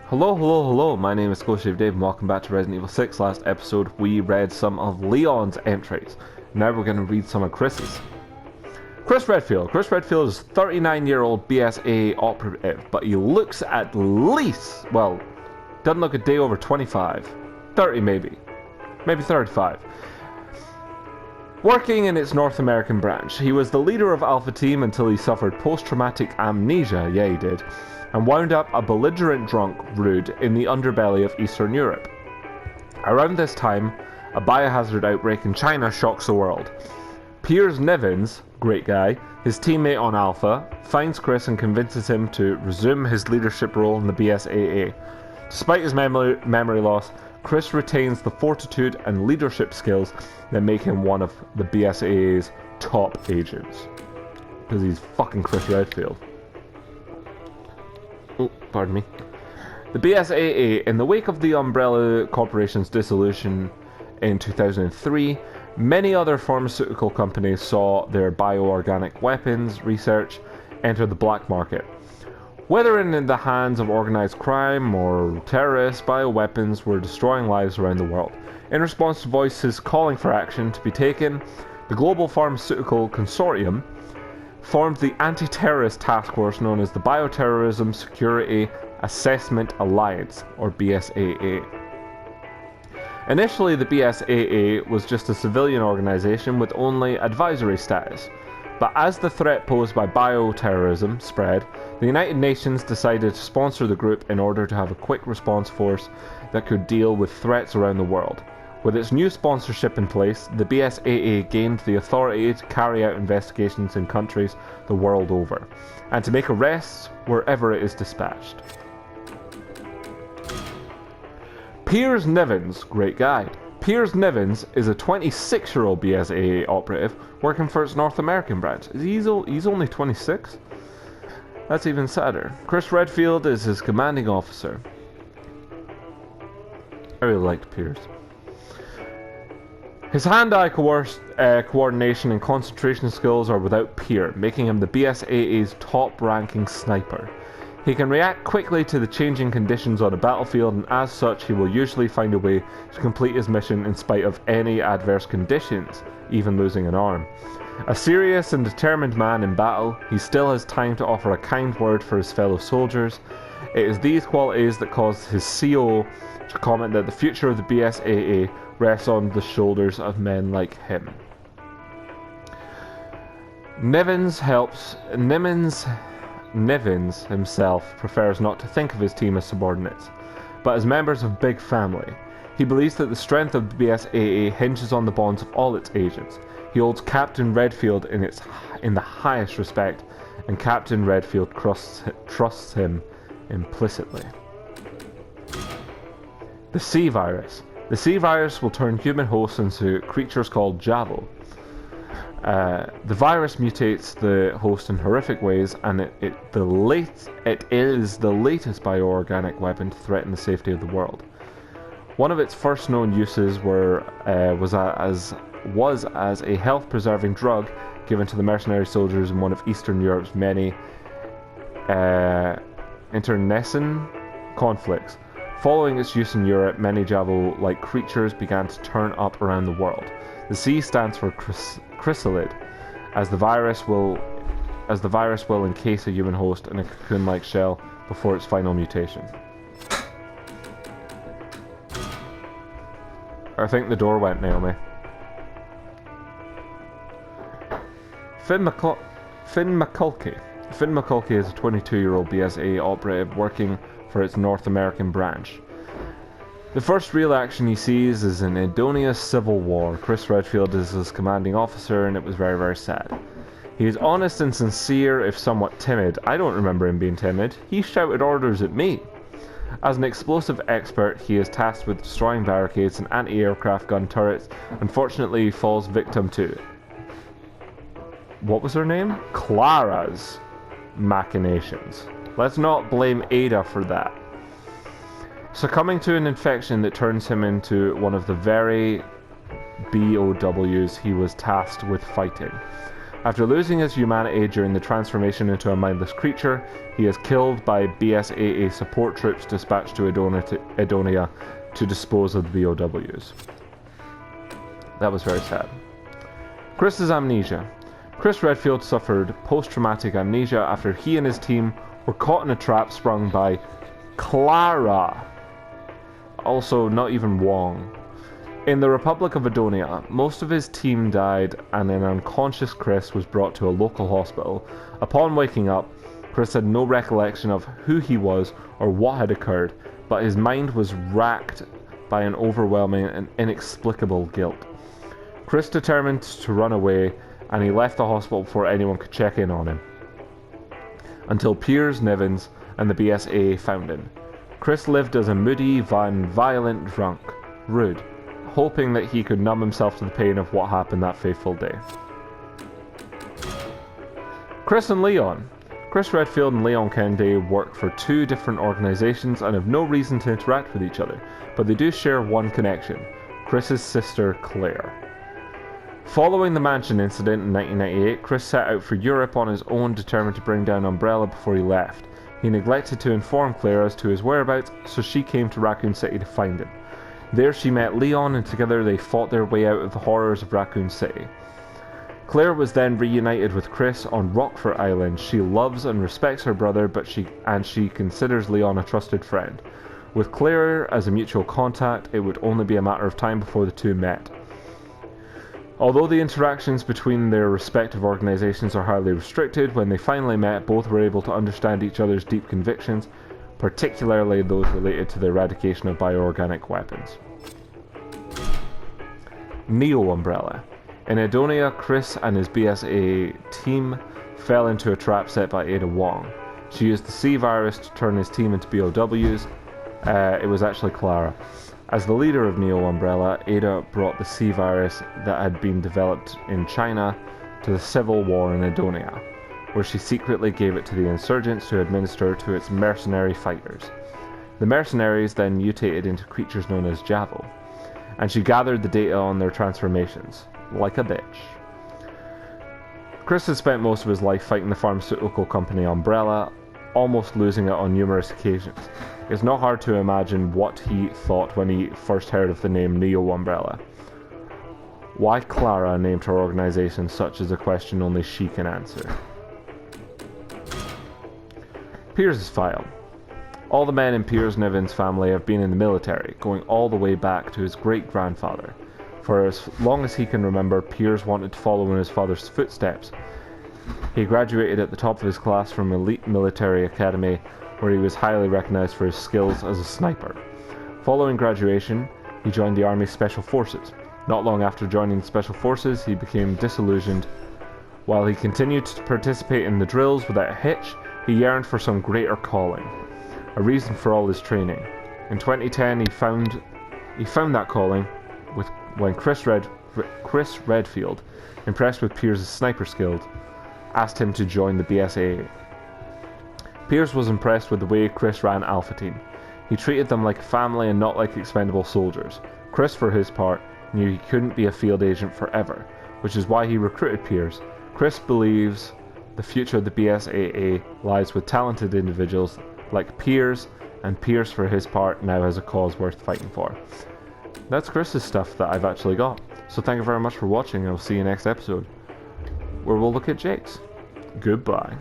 Hello, hello, hello, my name is Ghost Shave Dave and welcome back to Resident Evil 6. Last episode we read some of Leon's entries. Now we're going to read some of Chris's. Chris Redfield. Chris Redfield is a 39-year-old BSAA operative, but he looks at least, well, doesn't look a day over 25. 30 maybe. Maybe 35. Working in its North American branch, he was the leader of Alpha Team until he suffered post-traumatic amnesia, yeah he did, and wound up a belligerent drunk Rude in the underbelly of Eastern Europe. Around this time, a biohazard outbreak in China shocks the world. Piers Nevins, great guy, his teammate on Alpha, finds Chris and convinces him to resume his leadership role in the BSAA. Despite his memory loss, Chris retains the fortitude and leadership skills that make him one of the BSAA's top agents. Because he's fucking Chris Redfield. Oh, pardon me. The BSAA, in the wake of the Umbrella Corporation's dissolution in 2003, many other pharmaceutical companies saw their bioorganic weapons research enter the black market. Whether in the hands of organized crime or terrorists, bioweapons were destroying lives around the world. In response to voices calling for action to be taken, the Global Pharmaceutical Consortium formed the Anti-Terrorist Task Force known as the Bioterrorism Security Assessment Alliance, or BSAA. Initially, the BSAA was just a civilian organization with only advisory status, but as the threat posed by bioterrorism spread, the United Nations decided to sponsor the group in order to have a quick response force that could deal with threats around the world. With its new sponsorship in place, the BSAA gained the authority to carry out investigations in countries the world over, and to make arrests wherever it is dispatched. Piers Nevins, great guy. Piers Nevins is a 26-year-old BSAA operative working for its North American branch. He's only 26? That's even sadder. Chris Redfield is his commanding officer. I really liked Piers. His hand-eye coordination and concentration skills are without peer, making him the BSAA's top-ranking sniper. He can react quickly to the changing conditions on a battlefield, and as such he will usually find a way to complete his mission in spite of any adverse conditions, even losing an arm. A serious and determined man in battle, he still has time to offer a kind word for his fellow soldiers. It is these qualities that caused his CO to comment that the future of the BSAA rests on the shoulders of men like him. Nevins himself prefers not to think of his team as subordinates, but as members of Big Family. He believes that the strength of the BSAA hinges on the bonds of all its agents. He holds Captain Redfield in the highest respect, and Captain Redfield trusts him implicitly. The C virus. The C virus will turn human hosts into creatures called Javo. The virus mutates the host in horrific ways, and it is the latest bioorganic weapon to threaten the safety of the world. One of its first known uses was as a health-preserving drug given to the mercenary soldiers in one of Eastern Europe's many internecine conflicts. Following its use in Europe, many Javo-like creatures began to turn up around the world. The C stands for chrysalid, as the virus will encase a human host in a cocoon-like shell before its final mutation. I think the door went, Naomi. Finn McCulkey. Finn McCulkey is a 22-year-old BSAA operative working for its North American branch. The first real action he sees is in Edonia's civil war. Chris Redfield is his commanding officer, and it was very, very sad. He is honest and sincere, if somewhat timid. I don't remember him being timid. He shouted orders at me. As an explosive expert, he is tasked with destroying barricades and anti-aircraft gun turrets. Unfortunately, he falls victim to... what was her name? Clara's machinations. Let's not blame Ada for that. Succumbing to an infection that turns him into one of the very BOWs he was tasked with fighting. After losing his humanity during the transformation into a mindless creature, he is killed by BSAA support troops dispatched to Edonia to dispose of the BOWs. That was very sad. Chris's amnesia. Chris Redfield suffered post-traumatic amnesia after he and his team were caught in a trap sprung by Clara. Also, not even Wong. In the Republic of Edonia, most of his team died and an unconscious Chris was brought to a local hospital. Upon waking up, Chris had no recollection of who he was or what had occurred, but his mind was racked by an overwhelming and inexplicable guilt. Chris determined to run away, and he left the hospital before anyone could check in on him, until Piers Nivens and the BSAA found him. Chris lived as a moody, violent drunk, rude, hoping that he could numb himself to the pain of what happened that fateful day. Chris and Leon. Chris Redfield and Leon Kennedy work for two different organizations and have no reason to interact with each other, but they do share one connection: Chris's sister Claire. Following the mansion incident in 1998, Chris set out for Europe on his own, determined to bring down Umbrella before he left. He neglected to inform Claire as to his whereabouts, so she came to Raccoon City to find him. There she met Leon, and together they fought their way out of the horrors of Raccoon City. Claire was then reunited with Chris on Rockfort Island. She loves and respects her brother, but she considers Leon a trusted friend. With Claire as a mutual contact, it would only be a matter of time before the two met. Although the interactions between their respective organizations are highly restricted, when they finally met, both were able to understand each other's deep convictions, particularly those related to the eradication of bioorganic weapons. Neo Umbrella. In Edonia, Chris and his BSAA team fell into a trap set by Ada Wong. She used the C virus to turn his team into BOWs. It was actually Clara. As the leader of Neo Umbrella, Ada brought the C virus that had been developed in China to the civil war in Edonia, where she secretly gave it to the insurgents to administer to its mercenary fighters. The mercenaries then mutated into creatures known as Javil, and she gathered the data on their transformations, like a bitch. Chris has spent most of his life fighting the pharmaceutical company Umbrella, almost losing it on numerous occasions. It's not hard to imagine what he thought when he first heard of the name Neo Umbrella. Why Clara named her organization such is a question only she can answer. Piers' file. All the men in Piers Nivens' family have been in the military, going all the way back to his great-grandfather. For as long as he can remember, Piers wanted to follow in his father's footsteps. He graduated at the top of his class from elite military academy, where he was highly recognized for his skills as a sniper. Following graduation, he joined the Army Special Forces. Not long after joining the Special Forces, he became disillusioned. While he continued to participate in the drills without a hitch, he yearned for some greater calling, a reason for all his training. In 2010, he found that calling when Chris Redfield, impressed with Piers' sniper skills, asked him to join the BSAA. Piers was impressed with the way Chris ran Alpha Team. He treated them like a family and not like expendable soldiers. Chris, for his part, knew he couldn't be a field agent forever, which is why he recruited Piers. Chris believes the future of the BSAA lies with talented individuals like Piers, and Piers, for his part, now has a cause worth fighting for. That's Chris's stuff that I've actually got. So thank you very much for watching, and I'll see you next episode, where we'll look at Jake's. Goodbye.